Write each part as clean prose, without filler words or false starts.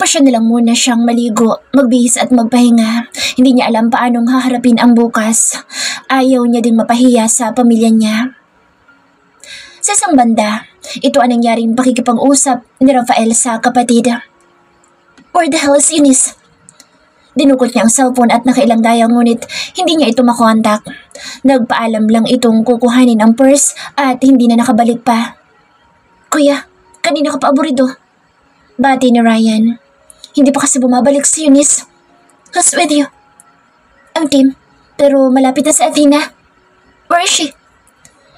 Nagpasya na lang muna siyang maligo, magbihis at magpahinga. Hindi niya alam paanong haharapin ang bukas. Ayaw niya ding mapahiya sa pamilya niya. Sa isang banda, ito ang nangyaring pakikipag-usap ni Rafael sa kapatid. Where the hell is Eunice? Dinukot niya ang cellphone at nakailang dayang ngunit hindi niya ito makontak. Nagpaalam lang itong kukuhanin ang purse at hindi na nakabalik pa. Kuya, kanina ka pa aburido. Bati ni Ryan. Hindi pa kasi bumabalik si Eunice. Who's with you? Ang team, pero malapit na sa Athena. Where is she?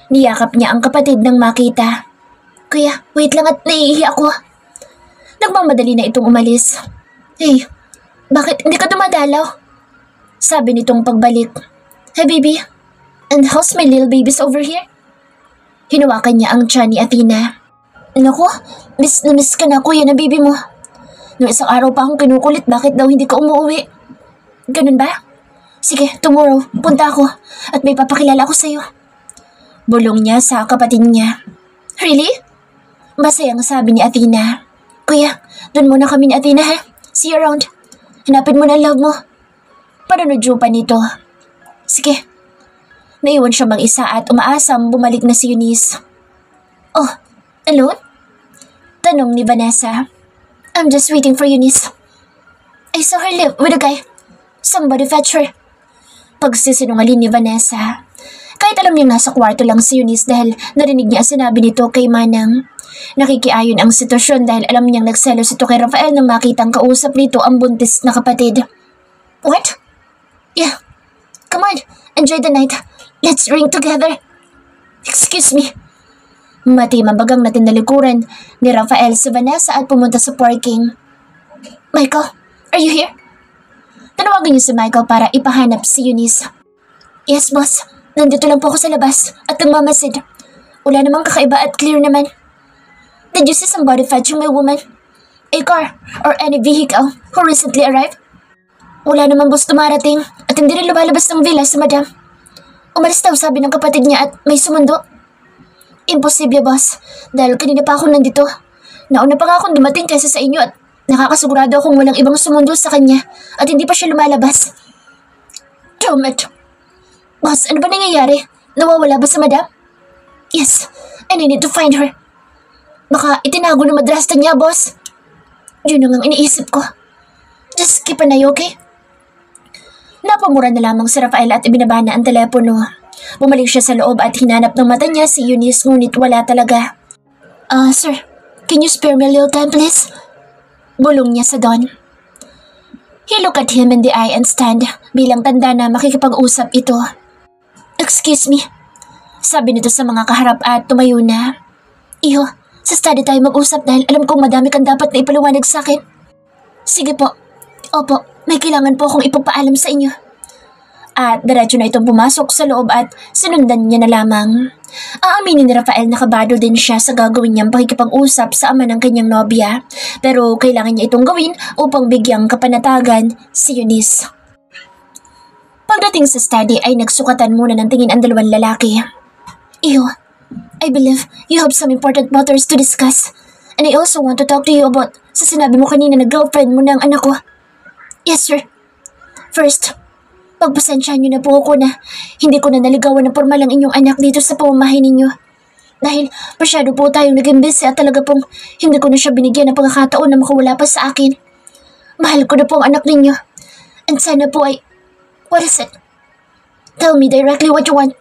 Niyakap niya ang kapatid nang makita. Kuya, wait lang at naiihi ako. Nagmamadali na itong umalis. Hey, bakit hindi ka dumadalaw? Sabi nitong pagbalik. Hey baby, and how's my little babies over here? Hinawakan niya ang tiyan ni Athena. Naku, miss na miss ka na kuya na baby mo. Noong isang araw pa akong kinukulit bakit daw hindi ka umuwi. Ganun ba? Sige, tomorrow, punta ako at may papakilala ko sa'yo. Bulong niya sa kapatid niya. Really? Masayang sabi ni Athena. Kuya, doon muna kami ni Athena ha. See you around. Hanapin mo na love mo. Panunodyo pa nito. Sige. Naiwan siya mag-isa at umaasam bumalik na si Eunice. Oh, alone? Tanong ni Vanessa. I'm just waiting for Eunice. I saw her live with a guy. Somebody fetch her. Pagsisinungaling ni Vanessa. Kahit alam niyang nasa kwarto lang si Eunice dahil narinig niya sinabi nito kay Manang. Nakikiayon ang sitwasyon dahil alam niyang nagselos ito kay Rafael nang makitang kausap nito ang buntis na kapatid. What? Yeah. Come on, enjoy the night. Let's drink together. Excuse me. Mati-mabagang natin nalikuran ni Rafael sa Vanessa at pumunta sa parking. Michael, are you here? Tanawagan niyo si Michael para ipahanap si Eunice. Yes, boss. Nandito lang po ako sa labas at nagmamasid. Wala namang kakaiba at clear naman. Did you see somebody fetching my woman? A car or any vehicle who recently arrived? Wala namang boss dumarating at hindi rin lumalabas ng villa si madam. Umalis daw sabi ng kapatid niya at may sumundo. Imposible, boss. Dahil kanina pa ako nandito. Nauna pa nga akong dumating kaysa sa inyo at nakakasigurado akong walang ibang sumundo sa kanya at hindi pa siya lumalabas. Damn it! Boss, ano ba nangyayari? Nawawala ba sa madam? Yes, and I need to find her. Baka itinago na madrasta niya, boss. Yun ang iniisip ko. Just keep an eye, okay? Napamura na lamang si Rafael at ibinabana ang telepono. Bumalik siya sa loob at hinanap ng mata niya si Eunice ngunit wala talaga. Sir, can you spare me a little time please? Bulong niya sa Don. He looked at him in the eye and stand bilang tanda na makikipag-usap ito. Excuse me, sabi nito sa mga kaharap at tumayo na. Iho, sa study tayo mag-usap dahil alam kong madami kang dapat na ipaliwanag sa akin. Sige po. Opo, may kailangan po akong ipagpaalam sa inyo. At diretso na itong pumasok sa loob at sinundan niya na lamang. Aaminin ni Rafael na kabado din siya sa gagawin niyang pakikipag-usap sa ama ng kanyang nobya. Pero kailangan niya itong gawin upang bigyang kapanatagan si Eunice. Pagdating sa study ay nagsukatan muna ng tingin ang dalawang lalaki. Iyo, I believe you have some important matters to discuss. And I also want to talk to you about sa sinabi mo kanina na girlfriend mo ng anak ko. Yes, sir. First, pagpasensyahan niyo na po ako na hindi ko na naligawan ng formal ang inyong anak dito sa pamamahay ninyo. Dahil masyado po tayong naging busy at talaga pong hindi ko na siya binigyan ng pagkakataon na makawala pa sa akin. Mahal ko na po ang anak ninyo. And sana po ay... What is it? Tell me directly what you want.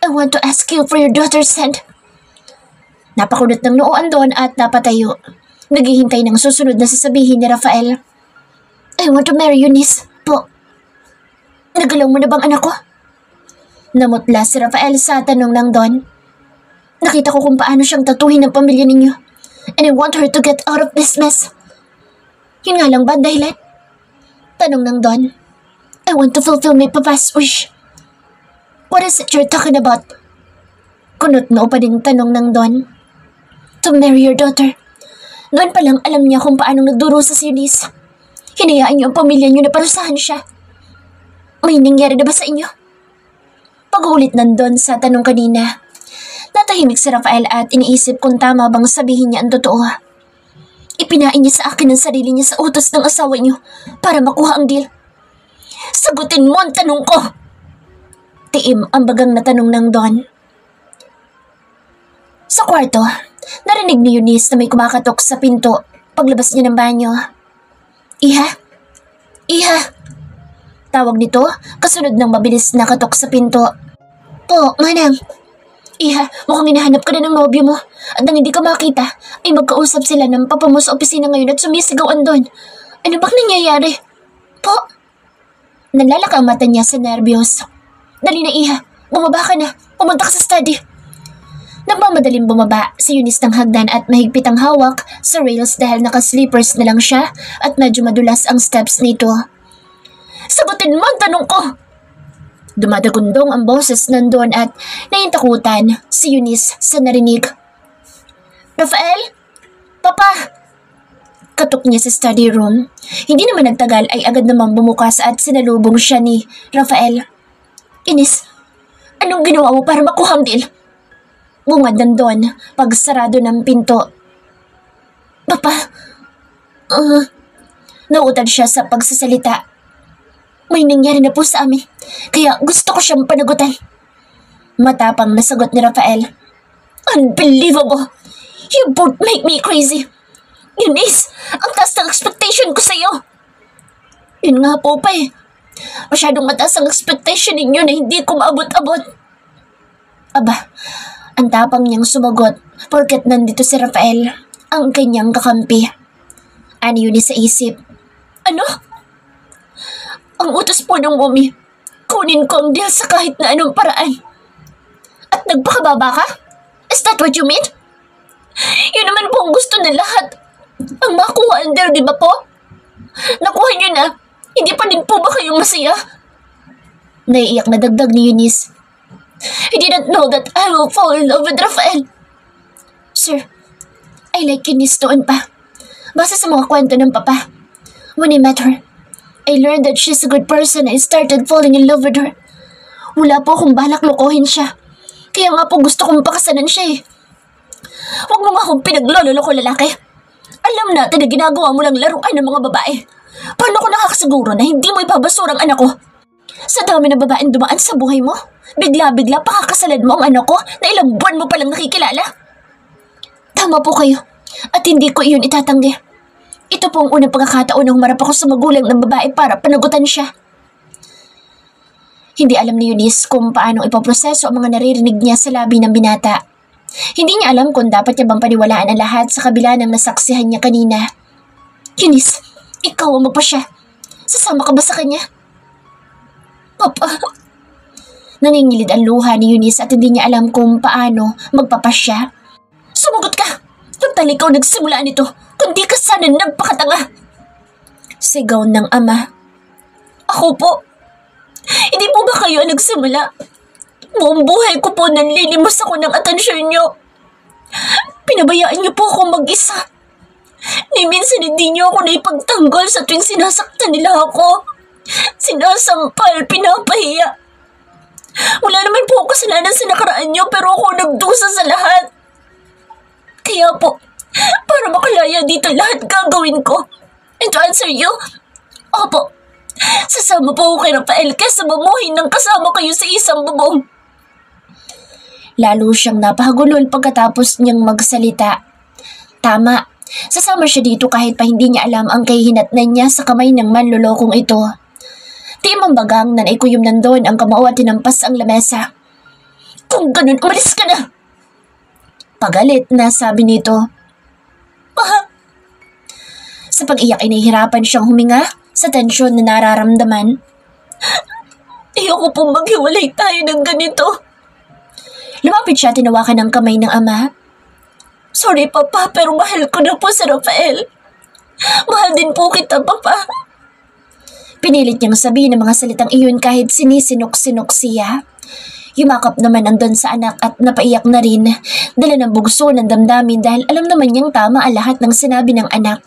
I want to ask you for your daughter's hand. Napakunot ng nooan doon at napatayo. Naghihintay ng susunod na sasabihin ni Rafael. I want to marry Eunice po. Nagalaw mo na bang anak ko? Namutla si Rafael sa tanong ng Don. Nakita ko kung paano siyang tatuhin ng pamilya ninyo. And I want her to get out of this mess. Yun nga lang ba dahilan? Tanong ng Don. I want to fulfill my papa's wish. What is it you're talking about? Kunot na pa ding tanong ng Don. To marry your daughter. Doon pa lang alam niya kung paano nagdurusa si Eunice. Hinayaan niyo ang pamilya niyo na parusahan siya. May nangyari na ba sa inyo? Pag-ulit ng Don sa tanong kanina. Natahimik si Rafael at iniisip kung tama bang sabihin niya ang totoo. Ipinain niya sa akin ang sarili niya sa utos ng asawa niyo para makuha ang deal. Sagutin mo ang tanong ko! Tiim ang bagang na tanong ng Don. Sa kwarto, narinig ni Eunice na may kumakatok sa pinto paglabas niya ng banyo. Iha? Iha? Tawag nito kasunod ng mabilis na katok sa pinto. Po, manang. Iha, mukhang hinahanap ka na ng nobyo mo at nang hindi ka makita ay magkausap sila ng papa mo sa opisina ngayon at sumisigawan doon. Ano bang nangyayari? Po? Nalalaka ang mata niya sa nervyos. Dali na, Iha. Bumaba ka na. Pumunta ka sa study. Nagmamadaling bumaba si Eunice ng hagdan at mahigpit ang hawak sa rails dahil naka-slippers na lang siya at medyo madulas ang steps nito. Sagutin mo ang tanong ko! Dumadagundong ang boses nandun at naintakutan si Eunice sa narinig. Rafael? Papa! Katok niya sa study room. Hindi naman nagtagal ay agad namang bumukas at sinalubong siya ni Rafael. Eunice, anong ginawa mo para makuha ang deal? Bungad nandun pagsarado ng pinto. Papa, nauutad siya sa pagsasalita. May nangyari na po sa amin, kaya gusto ko siyang panagutan. Matapang na sagot ni Rafael. Unbelievable! You both make me crazy! Eunice, ang taas ng expectation ko sa'yo! Yun nga po pa eh. Masyadong mataas ang expectation ninyo na hindi ko maabot-abot. Aba, ang tapang niyang sumagot porket nandito si Rafael, ang kanyang kakampi. Ani Eunice sa isip. Ano? Ang utos po ng mommy, kunin ko ang deal sa kahit na anong paraan. At nagpakababa ka? Is that what you mean? Yun naman po ang gusto ng lahat. Ang makuha ang deal, di ba po? Nakuha niyo na. Hindi pa din po ba kayong masaya? Naiiyak na dagdag ni Eunice. I didn't know that I will fall in love with Rafael. Sir, I like Eunice noon pa. Base sa mga kwento ng papa. When I met her, I learned that she's a good person and I started falling in love with her. Wala po akong balak lokohin siya. Kaya nga po gusto kong pakasalan siya eh. Huwag mo nga akong pinaglololoko lalaki. Alam natin na ginagawa mo lang laruan ng mga babae. Paano ko nakakasiguro na hindi mo ibabasura ang anak ko? Sa dami ng babaeng dumaan sa buhay mo, bigla-bigla pakakasalan mo ang anak ko na ilang buwan mo palang nakikilala. Tama po kayo at hindi ko iyon itatanggi. Ito po ang unang pagkakataon na humarap ako sa magulang ng babae para panagutan siya. Hindi alam ni Eunice kung paano ipaproseso ang mga naririnig niya sa labi ng binata. Hindi niya alam kung dapat niya bang paniwalaan ang lahat sa kabila ng nasaksihan niya kanina. Eunice, ikaw ang magpasya. Sasama ka ba sa kanya? Papa. Nangingilid ang luha ni Eunice at hindi niya alam kung paano magpapasya. Sumagot ka! Total ikaw nagsimula nito, kundi ka sana nagpakatanga. Sigaw ng ama. Ako po. Hindi po ba kayo ang nagsimula? Buong buhay ko po nanlilimos ako ng atensyon niyo. Pinabayaan niyo po ako mag-isa. Ni minsan hindi niyo ako naipagtanggol sa tuwing sinasaktan nila ako. Sinasampal, pinapahiya. Wala naman po ako kasalanan sa nakaraan niyo pero ako nagdusa sa lahat. Kaya po, para makalaya dito lahat gagawin ko. And to answer you, opo, sasama po ako kay Rafael kaysa mamuhay ng kasama kayo sa isang bubong. Lalo siyang napahagulol pagkatapos niyang magsalita. Tama, sasama siya dito kahit pa hindi niya alam ang kahihinatnan niya sa kamay ng manlolokong ito. Timang bagang nanaikuyom nandun ang kamao at tinampas ang lamesa. Kung ganun, umalis ka na! Pagalit na sabi nito. Sa pag-iyak ay nahihirapan siyang huminga sa tensyon na nararamdaman. Ayoko pong maghiwalay tayo ng ganito. Lumapit siya, tinawakan ng kamay ng ama. Sorry papa, pero mahal ko na po si Rafael. Mahal din po kita papa. Pinilit niyang sabihin ang mga salitang iyon kahit sinisinok-sinok siya. Yumakap naman ang Don sa anak at napaiyak na rin. Dala ng bugso ng damdamin dahil alam naman niyang tama ang lahat ng sinabi ng anak.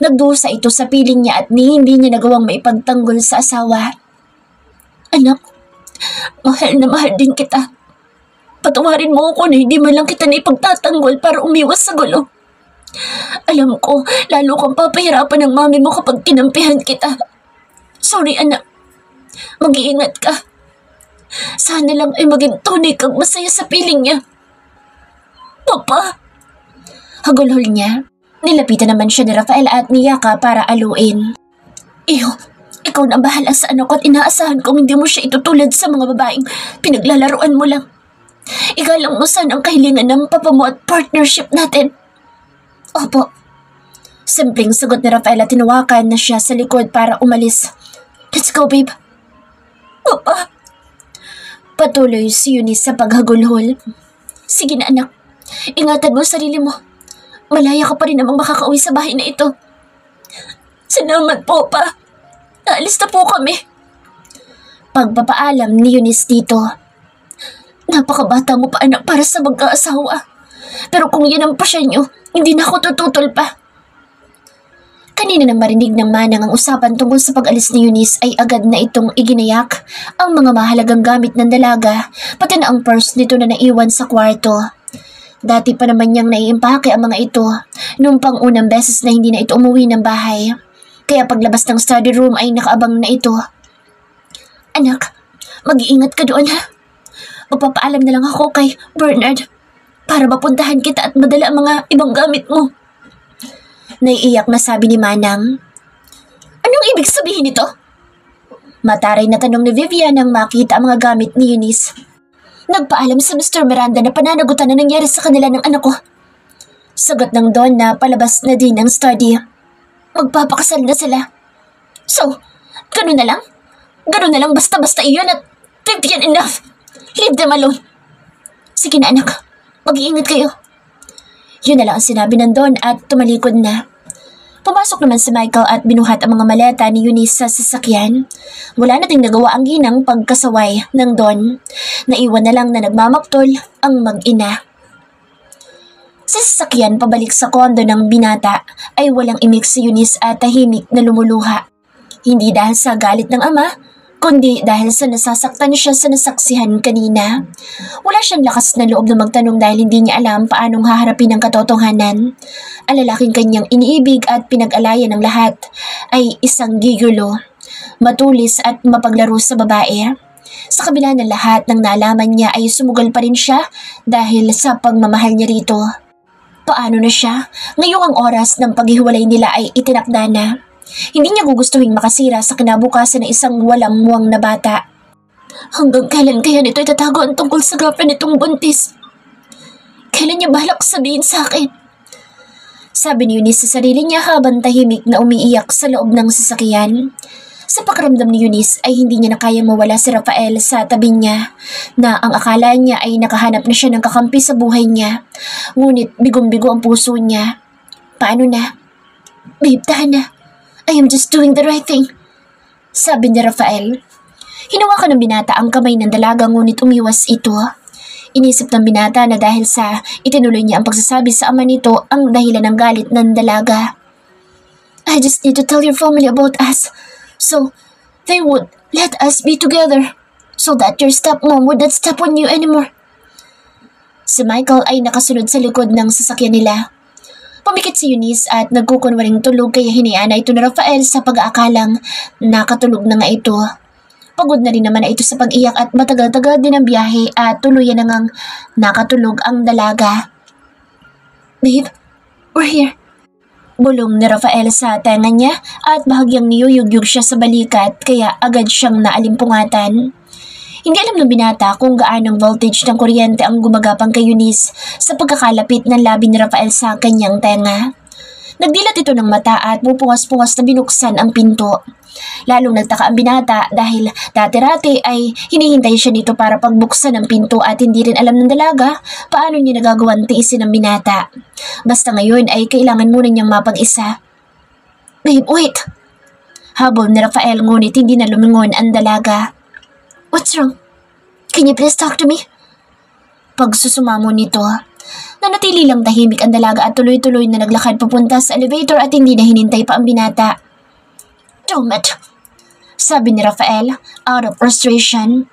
Nagdusa ito sa piling niya at hindi niya nagawang maipagtanggol sa asawa. Anak, mahal na mahal din kita. Patawarin mo ako na hindi man lang kita naipagtatanggol para umiwas sa gulo. Alam ko, lalo kang papahirapan ng mami mo kapag kinampihan kita. Sorry anak, mag-iingat ka. Sana lang ay maging tunay kang masaya sa piling niya. Papa! Hagulhol niya. Nilapitan naman siya ni Rafael at niyaka para aluin. Iyo, ikaw na bahala sa anak ko at inaasahan kong hindi mo siya itutulad sa mga babaeng pinaglalaruan mo lang. Igalang mo sana ang kahilingan ng papa mo at partnership natin. Opo. Simpleng sagot ni Rafael at tinawakan na siya sa likod para umalis. Let's go, babe. Papa. Patuloy si Eunice sa paghagulhol. Sige na anak, ingatan mo sarili mo. Malaya ka pa rin namang makakauwi sa bahay na ito. Salamat po, pa. Naalis na po kami. Pagpapaalam ni Eunice dito. Napakabata mo pa anak para sa mag-aasawa. Pero kung yan ang pasya nyo, hindi na ako tututol pa. Kanina nang marinig ng manang ang usapan tungkol sa pag-alis ni Eunice ay agad na itong iginayak ang mga mahalagang gamit ng dalaga, pati na ang purse nito na naiwan sa kwarto. Dati pa naman niyang naiimpake ang mga ito noong pang-unang beses na hindi na ito umuwi ng bahay. Kaya paglabas ng study room ay nakaabang na ito. Anak, mag-iingat ka doon ha. Magpapaalam na lang ako kay Bernard para mapuntahan kita at madala ang mga ibang gamit mo. Naiiyak na sabi ni Manang. Anong ibig sabihin nito? Mataray na tanong ni Vivian nang makita ang mga gamit ni Eunice. Nagpaalam sa Mr. Miranda na pananagutan na nangyari sa kanila ng anak ko. Sagot ng Don na palabas na din ng study. Magpapakasal na sila. So, ganun na lang? Ganun na lang basta-basta iyon at Vivian enough. Leave them alone. Sige na anak, mag-iingat kayo. Yun na lang ang sinabi ng Don at tumalikod na. Pumasok naman si Michael at binuhat ang mga maleta ni Eunice sa sasakyan. Wala na ding nagawa ang ginang pagkasaway ng Don. Naiwan na lang na nagmamaktol ang mag-ina. Sa sasakyan pabalik sa kondo ng binata ay walang imik si Eunice at tahimik na lumuluha. Hindi dahil sa galit ng ama, kundi dahil sa nasasaktan siya sa nasaksihan kanina. Wala siyang lakas na loob na magtanong dahil hindi niya alam paanong haharapin ang katotohanan. Ang lalaking kanyang iniibig at pinag-alayan ng lahat ay isang gigulo, matulis at mapaglaro sa babae. Sa kabila ng lahat ng nalaman niya ay sumugal pa rin siya dahil sa pagmamahal niya rito. Paano na siya? Ngayong ang oras ng paghihiwalay nila ay itinakda na. Hindi niya gugustuhin makasira sa kinabukasan ng isang walang muwang na bata. Hanggang kailan kaya nito itatago ang tungkol sa girlfriend nitong buntis? Kailan niya balak sabihin sa akin? Sabi ni Eunice sa sarili niya habang tahimik na umiiyak sa loob ng sasakyan. Sa pakiramdam ni Eunice ay hindi niya na kayang mawala si Rafael sa tabi niya, na ang akala niya ay nakahanap na siya ng kakampi sa buhay niya. Ngunit bigong-bigo ang puso niya. Paano na? Babe, tahan na. I am just doing the right thing, sabi ni Rafael. Hinawakan ng binata ang kamay ng dalaga ngunit umiwas ito. Inisip ng binata na dahil sa itinuloy niya ang pagsasabi sa ama nito ang dahilan ng galit ng dalaga. I just need to tell your family about us so they would let us be together so that your stepmom would not step on you anymore. Si Michael ay nakasunod sa likod ng sasakyan nila. Pumikit si Eunice at nagkukunwaring tulog kaya hinayaan na ito ni Rafael sa pag-aakalang nakatulog na nga ito. Pagod na rin naman na ito sa pag-iyak at matagal-tagal din ang biyahe at tuluyan na ngang nakatulog ang dalaga. Babe, we're here. Bulong ni Rafael sa tenga niya at bahagyang niyuyugyug siya sa balikat kaya agad siyang naalimpungatan. Hindi alam ng binata kung gaanong voltage ng kuryente ang gumagapang kay Eunice sa pagkakalapit ng labi ni Rafael sa kanyang tenga. Nagdilat ito ng mata at pupungas-pungas na binuksan ang pinto. Lalong nagtaka ang binata dahil dati-rati ay hinihintay siya nito para pagbuksan ng pinto at hindi rin alam ng dalaga paano niya nagagawang tiisin ang binata. Basta ngayon ay kailangan muna niyang mapag-isa. Babe, wait! Habol ni Rafael ngunit hindi na lumingon ang dalaga. What's wrong? Can you please talk to me? Pagsusumamo nito, nanatili lang tahimik ang dalaga at tuloy-tuloy na naglakad papunta sa elevator at hindi na hinintay pa ang binata. Damn it! Sabi ni Rafael, out of frustration.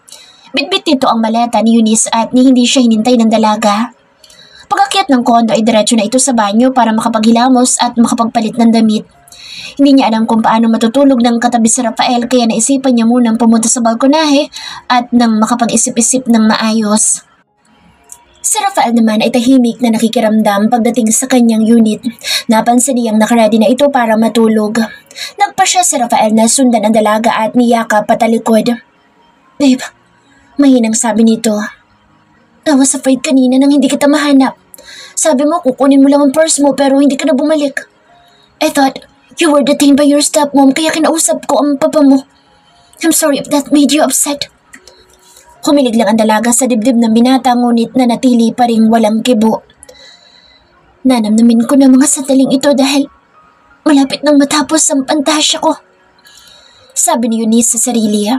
Bitbit nito ang maleta ni Eunice at ni hindi siya hinintay ng dalaga. Pag-akyat ng kondo ay diretso na ito sa banyo para makapaghilamos at makapagpalit ng damit. Hindi niya alam kung paano matutulog ng katabi si Rafael kaya naisipan niya munang pumunta sa balkonahe at nang makapag-isip-isip ng maayos. Si Rafael naman ay tahimik na nakikiramdam pagdating sa kanyang unit. Napansin niyang nakaredy na ito para matulog. Nagpa siya si Rafael na sundan ang dalaga at niyakap patalikod. Babe, mahinang sabi nito. I was afraid kanina nang hindi kita mahanap. Sabi mo kukunin mo lang ang purse mo pero hindi ka na bumalik. I thought you were detained by your stepmom kaya kinausap ko ang papa mo. I'm sorry if that made you upset. Humilig lang ang dalaga sa dibdib ng binata ngunit nanatili pa ring walang kibo. Nanamnamin ko na mga sandaling ito dahil malapit nang matapos ang pantasya ko. Sabi ni Eunice sa sarili.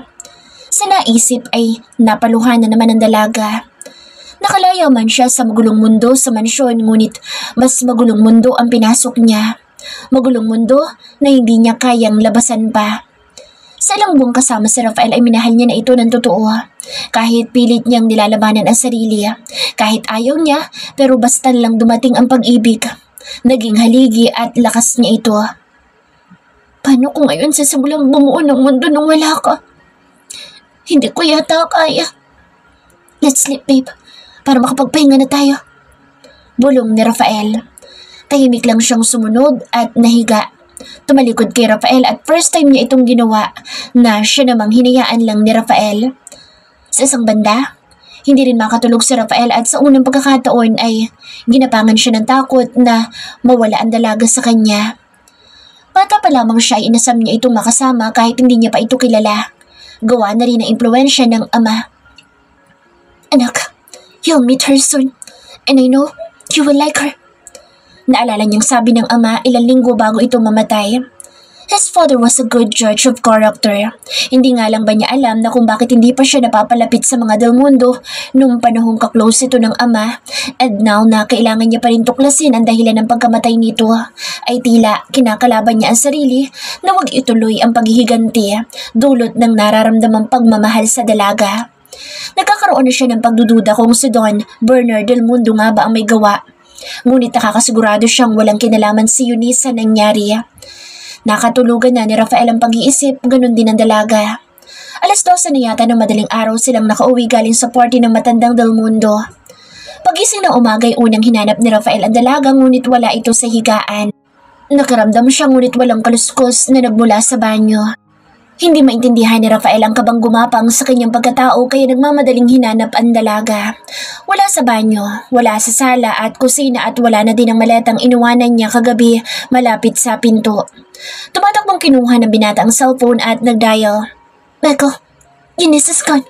Sa naisip ay napaluhan na naman ang dalaga. Nakalaya man siya sa magulong mundo sa mansyon ngunit mas magulong mundo ang pinasok niya. Magulong mundo na hindi niya kayang labasan pa. Sa ilang buwang kasama si Rafael ay minahal niya na ito ng totoo. Kahit pilit niyang nilalabanan ang sarili. Kahit ayaw niya pero basta lang dumating ang pag-ibig. Naging haligi at lakas niya ito. Paano kung ngayon sisimulang bumuo ng mundo nung wala ka? Hindi ko yata kaya. Let's sleep, babe. Para makapagpahinga na tayo. Bulong ni Rafael. Tahimik lang siyang sumunod at nahiga. Tumalikod kay Rafael at first time niya itong ginawa na siya namang hinayaan lang ni Rafael. Sa isang banda, hindi rin makatulog si Rafael at sa unang pagkakataon ay ginapangan siya ng takot na mawala ang dalaga sa kanya. Bata pa lamang siya ay inasam niya itong makasama kahit hindi niya pa ito kilala. Gawa na rin ang impluwensya ng ama. Anak, you'll meet her soon and I know you will like her. Naalala niyang sabi ng ama ilang linggo bago ito mamatay. His father was a good judge of character. Hindi nga lang ba niya alam na kung bakit hindi pa siya napapalapit sa mga Del Mundo nung panahong kaklose ito ng ama, and now na kailangan niya pa rin tuklasin ang dahilan ng pagkamatay nito, ay tila kinakalaban niya ang sarili na wag ituloy ang paghihiganti dulot ng nararamdamang pagmamahal sa dalaga. Nagkakaroon na siya ng pagdududa kung si Don Bernard Del Mundo nga ba ang may gawa. Ngunit nakakasigurado siyang walang kinalaman si Eunice sa nangyari. Nakatulugan na ni Rafael ang pag-iisip, ganun din ang dalaga. 12:00 na yata ng madaling araw silang nakauwi galing sa party ng matandang Del Mundo. Pagising ng umaga ay unang hinanap ni Rafael ang dalaga ngunit wala ito sa higaan. Nakaramdam siya ngunit walang kaluskos na nagmula sa banyo. Hindi maintindihan ni Rafael ang kabang gumapang sa kanyang pagkatao kaya nagmamadaling hinanap ang dalaga. Wala sa banyo, wala sa sala at kusina at wala na din ang maletang inuwanan niya kagabi malapit sa pinto. Tumatakbong kinuha ng binata ang cellphone at nagdial. Michael, Eunice is gone.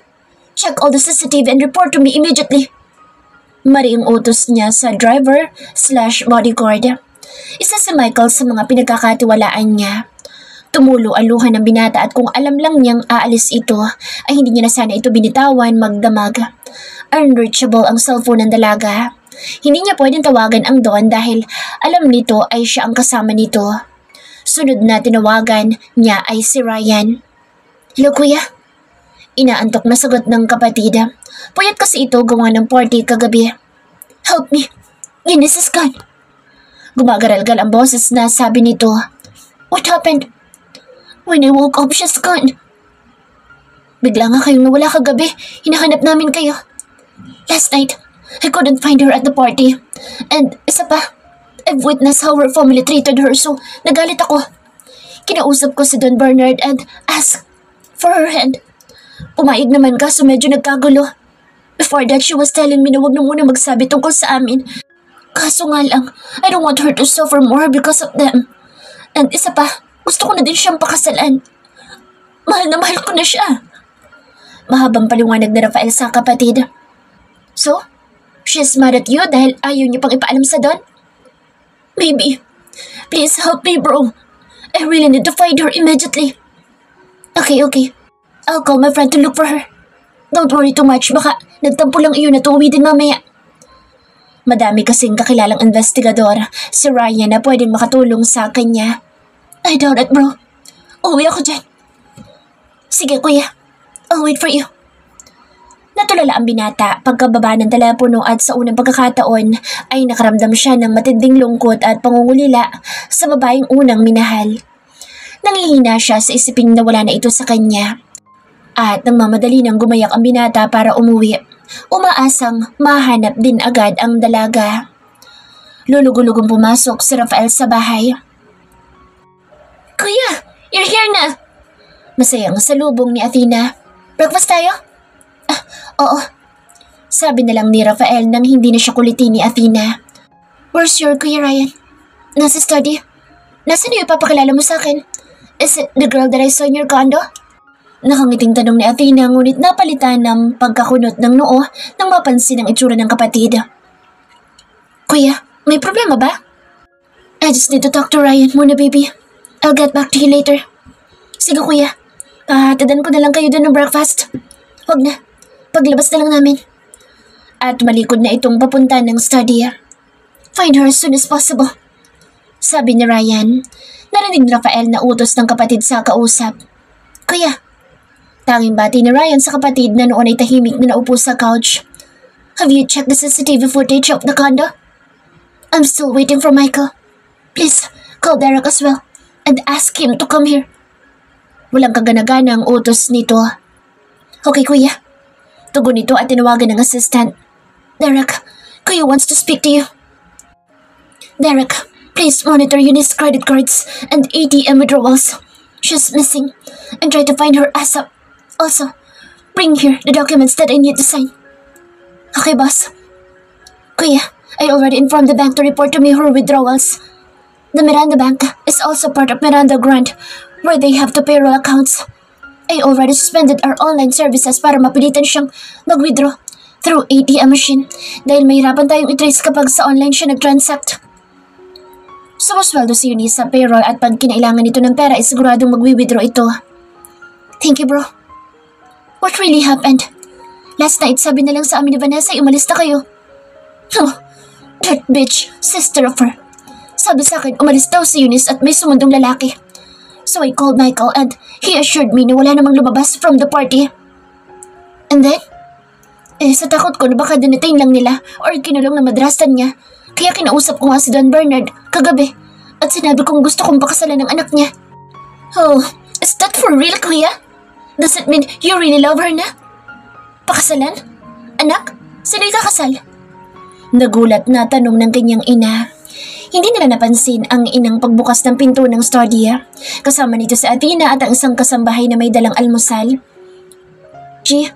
Check all the CCTV and report to me immediately. Mariing utos niya sa driver/bodyguard. Isa si Michael sa mga pinagkakatiwalaan niya. Tumulo ang luha ng binata at kung alam lang niyang aalis ito, ay hindi niya na sana ito binitawan magdamag. Unreachable ang cellphone ng dalaga. Hindi niya pwedeng tawagan ang Don dahil alam nito ay siya ang kasama nito. Sunod na tinawagan niya ay si Ryan. Hello kuya? Inaantok na sagot ng kapatid. Puyat kasi ito gawa ng party kagabi. Help me! Eunice is gone! Gumagaralgal ang boses na sabi nito. What happened? When I woke up, she's gone. Bigla nga kayong nawala kagabi. Hinahanap namin kayo. Last night, I couldn't find her at the party. And isa pa, I've witnessed how her family treated her so nagalit ako. Kinausap ko si Don Bernard and asked for her hand. Pumayag naman kaso medyo nagkagulo. Before that, she was telling me na wag na muna magsabi tungkol sa amin. Kaso nga lang, I don't want her to suffer more because of them. And isa pa, gusto ko na din siyang pakasalan. Mahal na mahal ko na siya. Mahabang paliwanag ni Rafael sa kapatid. So, she's mad at you dahil ayaw niyo pang ipaalam sa Don? Maybe. Please help me, bro. I really need to find her immediately. Okay. I'll call my friend to look for her. Don't worry too much. Baka nagtampo lang iyon at uuwi din mamaya. Madami kasing kakilalang investigador si Ryan na pwedeng makatulong sa kanya. I doubt it, bro. Uwi ako dyan. Sige, kuya. I'll wait for you. Natulala ang binata pagkababa ng telepono at sa unang pagkakataon ay nakaramdam siya ng matinding lungkot at pangungulila sa babaeng unang minahal. Nangihina siya sa isiping na wala na ito sa kanya. At nagmamadali nang gumayak ang binata para umuwi, umaasang mahanap din agad ang dalaga. Lulugulugong pumasok si Rafael sa bahay. "Kuya, you're here na!" Masayang salubong ni Athena. "Breakfast tayo?" "Ah, oo." Sabi na lang ni Rafael nang hindi na siya kulitin ni Athena. "Where's your Kuya Ryan?" "Nasa study." "Nasaan yung ipapakilala mo sa akin? Is it the girl that I saw in your condo?" Nakangiting tanong ni Athena ngunit napalitan ng pagkakunot ng noo nang mapansin ang itsura ng kapatid. "Kuya, may problema ba?" "I just need to talk to Ryan muna, baby. I'll get back to you later." "Sige, kuya. Hahatadan ko na lang kayo doon ng breakfast." "Huwag na. Paglabas na lang namin." At malikod na itong papunta ng study. "Find her as soon as possible," sabi ni Ryan. Narinig ni Rafael na utos ng kapatid sa kausap. "Kuya." Tanging bati ni Ryan sa kapatid na noon ay tahimik na naupo sa couch. "Have you checked the CCTV footage of the condo?" "I'm still waiting for Michael. Please, call Derek as well and ask him to come here." Walang kaganagana ang utos nito. "Okay, kuya." Tugon nito at tinawagan ng assistant. "Derek, kuya wants to speak to you." "Derek, please monitor Eunice's credit cards and ATM withdrawals. She's missing and try to find her ASAP. Also, bring here the documents that I need to sign." "Okay, boss." "Kuya, I already informed the bank to report to me her withdrawals. The Miranda Bank is also part of Miranda Grant, where they have the payroll accounts. I already suspended our online services para mapilitan siyang mag-withdraw through ATM machine dahil mahirapan tayong i-trace kapag sa online siya nag-transact." Sumusweldo si Eunice sa payroll at pag kinailangan nito ng pera ay siguradong mag-withdraw ito. "Thank you, bro." "What really happened? Last night sabi na lang sa amin ni Vanessa ay umalis na kayo." "Oh, that bitch, sister of her. Sabi sa akin umalis daw si Eunice at may sumundong lalaki. So I called Michael and he assured me na wala namang lumabas from the party. And then, sa takot ko na baka dinitain lang nila or kinulong na madrastan niya, kaya kinausap ko nga si Don Bernard kagabi at sinabi kong gusto kong pakasalan ng anak niya." "Oh, is that for real, kuya? Does it mean you really love her na?" "Pakasalan? Anak? Sino ikakasal?" Nagulat na tanong ng kanyang ina. Hindi nila napansin ang inang pagbukas ng pinto ng study. Kasama nito si Athena at ang isang kasambahay na may dalang almusal. "G,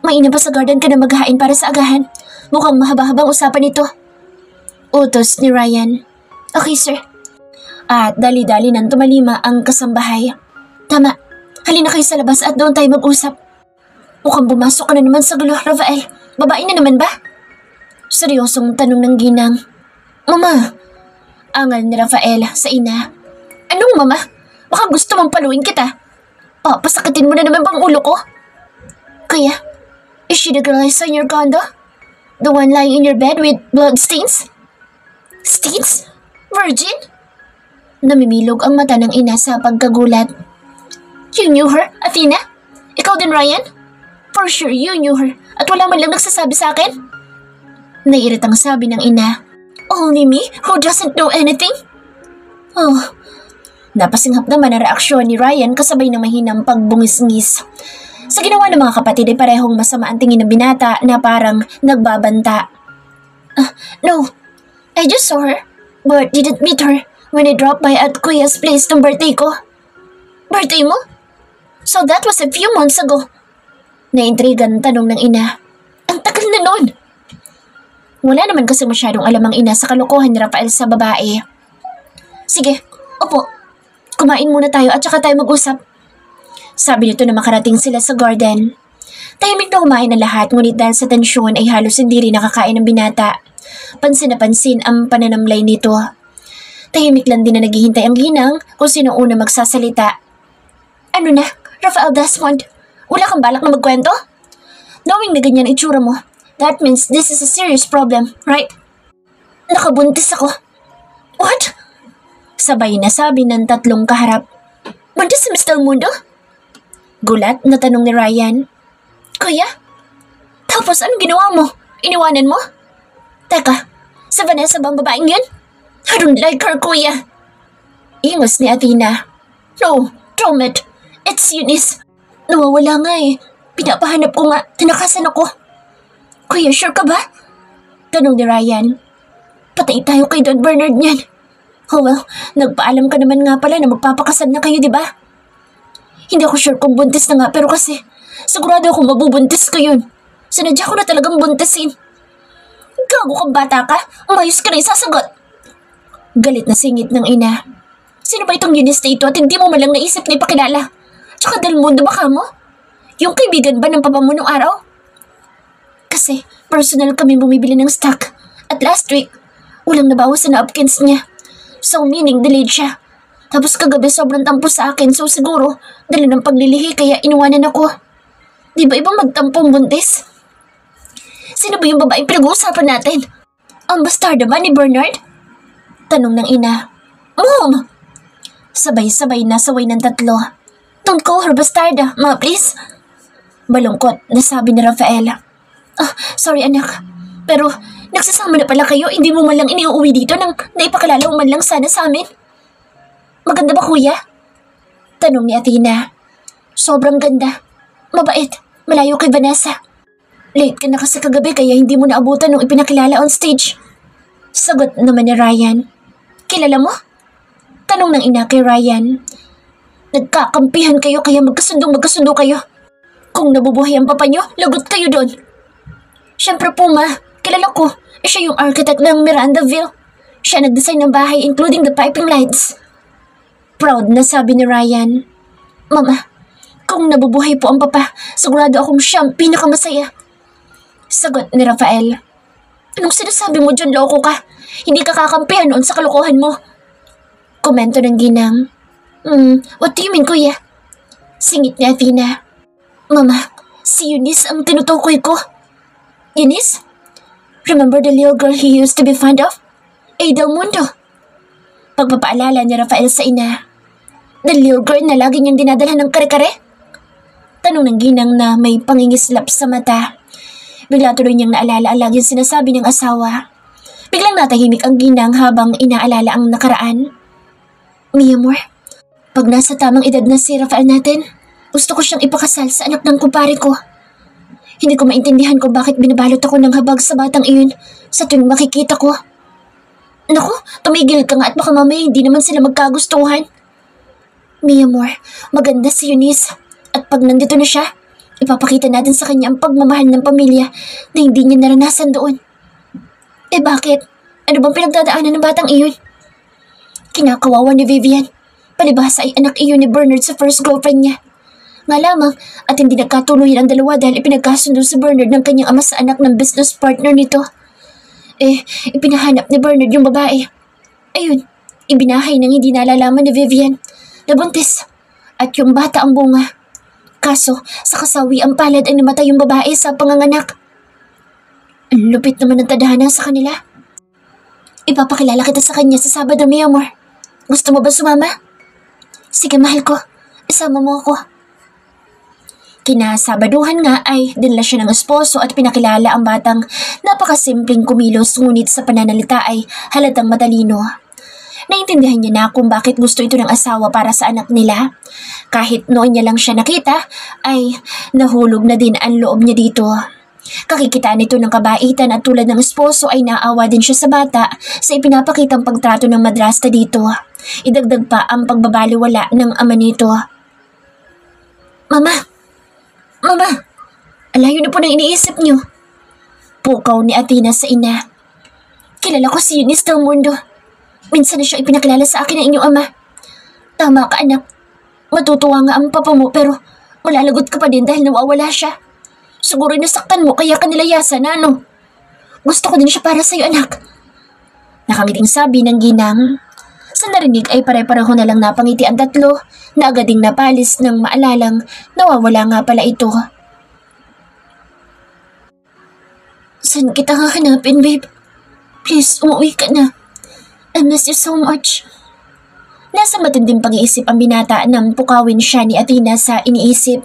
mainam pa sa garden ka na maghain para sa agahan. Mukhang mahaba-habang usapan ito." Utos ni Ryan. "Okay, sir." At dali-dali nang tumalima ang kasambahay. "Tama. Halina kayo sa labas at doon tayo mag-usap." "Mukhang bumasok ka na naman sa gulo, Rafael. Babae na naman ba?" Seryosong tanong ng ginang. "Mama," angal ni Rafael sa ina. "Anong mama? Baka gusto mong paluin kita. Papasakitin mo na naman bang ulo ko?" "Kuya, is she the girl I saw in your condo? The one lying in your bed with blood stains?" "Stains? Virgin?" Namimilog ang mata ng ina sa pagkagulat. "You knew her, Athena? Ikaw din, Ryan? For sure you knew her at wala man lang nagsasabi sa akin?" Naiiritang sabi ng ina. "Only me who doesn't know anything?" Oh, napasinghap naman ang reaksyon ni Ryan kasabay ng mahinang pagbungis-ngis. Sa ginawa ng mga kapatid ay parehong masama ang tingin ng binata na parang nagbabanta. "No, I just saw her but didn't meet her when I dropped by at Kuya's place ng birthday ko." "Birthday mo? So that was a few months ago." Naintrigan tanong ng ina. "Ang tagal na nun." Wala naman kasi masyadong alam ang ina sa kalokohan ni Rafael sa babae. "Sige, opo. Kumain muna tayo at saka tayo mag-usap." Sabi nito na makarating sila sa garden. Tahimik na kumain ang lahat ngunit dahil sa tensyon ay halos hindi rin nakakain ng binata. Pansin na pansin ang pananamlay nito. Tahimik lang din na naghihintay ang ginang kung sino una magsasalita. "Ano na, Rafael Desmond? Wala kang balak na magkwento? Knowing na ganyan itsura mo, that means this is a serious problem, right?" "Nakabuntis ako." "What?" Sabay na sabi ng tatlong kaharap. "Buntis si Mr. Mundo?" Gulat na tanong ni Ryan. "Kuya, Tapos anong ginawa mo? Iniwanan mo? Teka, sa Vanessa ba ang babaeng yun? I don't like her, kuya. Ingos ni Athena. No, Dromit. It's Eunice. Nawawala nga eh. Pinapahanap ko nga. Tinakasan ako. Kuya, sure ka ba? Tanong ni Ryan. Patay tayo kay Don Bernard niyan. Oh well, nagpaalam ka naman nga pala na magpapakasal na kayo, di ba? Hindi ako sure kung buntis na nga, pero kasi sigurado ako mabubuntis ko yun. Sinadya ko na talagang buntisin. Gago kang bata ka. Umayos ka na isasagot. Galit na singit ng ina. Sino ba itong Eunice na ito at hindi mo malang naisip na ipakilala? Tsaka Del Mundo ba ka mo? Yung kaibigan ba ng papa mo nung araw? Kasi personal kami bumibili ng stock. At last week, walang nabawas sa napkins niya. So meaning delayed siya. Tapos kagabi sobrang tampo sa akin, so siguro dala ng paglilihi kaya inuwanan ako. Di ba ibang magtampong buntis? Sino ba yung babaeng pinag-uusapan natin? Ang bastarda ba ni Bernard? Tanong ng ina. Mom! Sabay-sabay na saway ng tatlo. Don't call her bastarda, ma, please. Malungkot na sabi ni Rafael. Sorry anak. Pero nagsasama na pala kayo, hindi mo man lang iniuwi dito nang naipakilala mo man lang sana sa amin. Maganda ba kuya? Tanong ni Athena. Sobrang ganda. Mabait. Malayo kay Vanessa. Late ka na kasi kagabi kaya hindi mo naabutan nung ipinakilala on stage. Sagot naman ni Ryan. Kilala mo? Tanong ng ina kay Ryan. Nagkakampihan kayo kaya magkasundo kayo. Kung nabubuhay ang papa nyo, lagot kayo doon. Siyempre po ma, kilala ko. Siya yung architect ng Mirandaville. Siya nag-design ng bahay including the piping lights. Proud na sabi ni Ryan. Mama, kung nabubuhay po ang papa, sigurado akong siya ang pinakamasaya. Sagot ni Rafael. Anong sinasabi mo dyan, loko ka? Hindi ka kakampihan noon sa kalokohan mo. Komento ng ginang. What do you mean, kuya? Singit ni Athena. Mama, si Eunice ang tinutukoy ko. Eunice? Remember the little girl he used to be fond of? Del Mundo. Pagpapaalala ni Rafael sa ina. The little girl na lagi niyang dinadala ng kare-kare? Tanong ng ginang na may pangingislap sa mata. Bigla tuloy niyang naalala ang laging sinasabi ng asawa. Biglang natahimik ang ginang habang inaalala ang nakaraan. Mi amor, pag nasa tamang edad na si Rafael natin, gusto ko siyang ipakasal sa anak ng kumpare ko. Hindi ko maintindihan kung bakit binabalot ako ng habag sa batang iyon sa tuwing makikita ko. Naku, tumigil ka nga at baka mamaya hindi naman sila magkagustuhan. Mi amor, maganda si Eunice at pag nandito na siya, ipapakita natin sa kanya ang pagmamahal ng pamilya na hindi niya naranasan doon. Bakit? Ano bang pinagdadaanan ng batang iyon? Kinakawawa ni Vivian. Palibhasa ay anak iyon ni Bernard sa first girlfriend niya. Nga lamang at hindi nagkatuluyan ang dalawa dahil ipinagkasundo si Bernard ng kanyang ama sa anak ng business partner nito. Ipinahanap ni Bernard yung babae. Ayun, ibinahay nang hindi nalalaman ni Vivian. Nabuntis. At yung bata ang bunga. Kaso, sa kasawi ang palad ay namatay yung babae sa panganganak. Ang lupit naman ng tadhana sa kanila. Ipapakilala kita sa kanya sa Sabado, mi amor. Gusto mo ba sumama? Sige, mahal ko. Isama mo ako. Kinasabaduhan nga ay dinala siya ng esposo at pinakilala ang batang napakasimpleng kumilos ngunit sa pananalita ay halatang matalino. Naintindihan niya na kung bakit gusto ito ng asawa para sa anak nila. Kahit noon niya lang siya nakita, ay nahulog na din ang loob niya dito. Kakikita nito ng kabaitan at tulad ng esposo ay naawa din siya sa bata sa ipinapakitang pagtrato ng madrasta dito. Idagdag pa ang pagbabaliwala ng ama nito. Mama! Alayo na po ng iniisip niyo. Pukaw ni Athena sa ina. Kilala ko si Eunice Del Mundo. Minsan na siya ipinakilala sa akin ng inyong ama. Tama ka anak. Matutuwa nga ang papa mo pero malalagot ka pa din dahil nawawala siya. Siguro nasaktan mo kaya ka nilayasan na ano. Gusto ko din siya para sa'yo anak. Nakangiting sabi ng ginang. Sa narinig ay pare-pareho na lang napangiti ang tatlo na agad ding napalis ng maalalang nawawala nga pala ito. Saan kita hahanapin, babe? Please, umuwi ka na. I miss you so much. Nasa matinding pag-iisip ang binata nang pukawin siya ni Athena sa iniisip.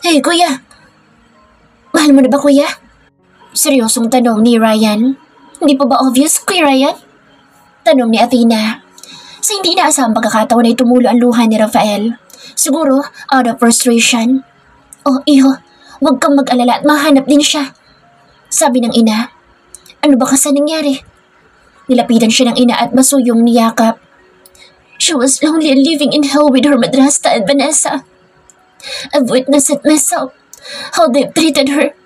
Hey, kuya! Mahal mo na ba, kuya? Seryosong tanong ni Ryan. Hindi pa ba obvious, Kuya Ryan? Tanong ni Athena. Sa hindi inaasahang pagkakataon ay tumulo ang luha ni Rafael. Siguro, out of frustration. Oh, iho, huwag kang mag-alala at mahanap din siya. Sabi ng ina. Ano ba kasi nangyari? Nilapitan siya ng ina at masuyong niyakap. She was lonely and living in hell with her madrasta and Vanessa. I've witnessed it myself. How they've treated her,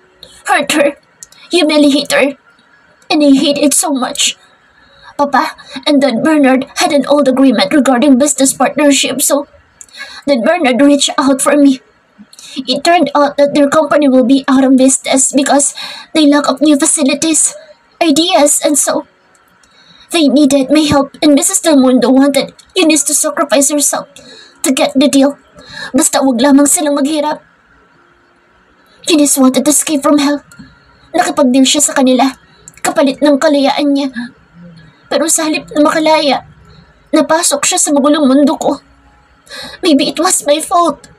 hurt her, humiliate her. And I hate it so much. Papa and Dad Bernard had an old agreement regarding business partnership, so Dad Bernard reached out for me. It turned out that their company will be out of business because they lack of new facilities, ideas, and so they needed my help, and Mrs. Del Mundo wanted Eunice to sacrifice herself to get the deal. Basta wag lamang silang maghirap. Eunice wanted to escape from hell. Nakipag-deal siya sa kanila, kapalit ng kalayaan niya. Pero sa halip na makalaya, napasok siya sa magulong mundo ko. Maybe it was my fault,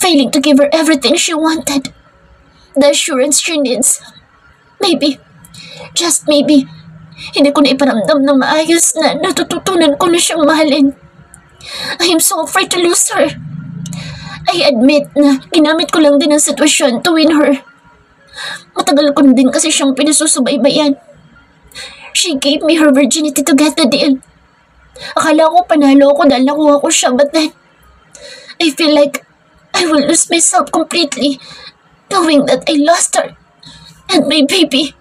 failing to give her everything she wanted, the assurance she needs. Maybe, just maybe, hindi ko na iparamdam ng maayos na natututunan ko na siyang mahalin. I am so afraid to lose her. I admit na ginamit ko lang din ang sitwasyon to win her. Matagal ko na din kasi siyang pinasusubaybayan. She gave me her virginity to get the deal. Akala ko panalo ako dahil nakuha ko siya, but then I feel like I will lose myself completely knowing that I lost her and my baby.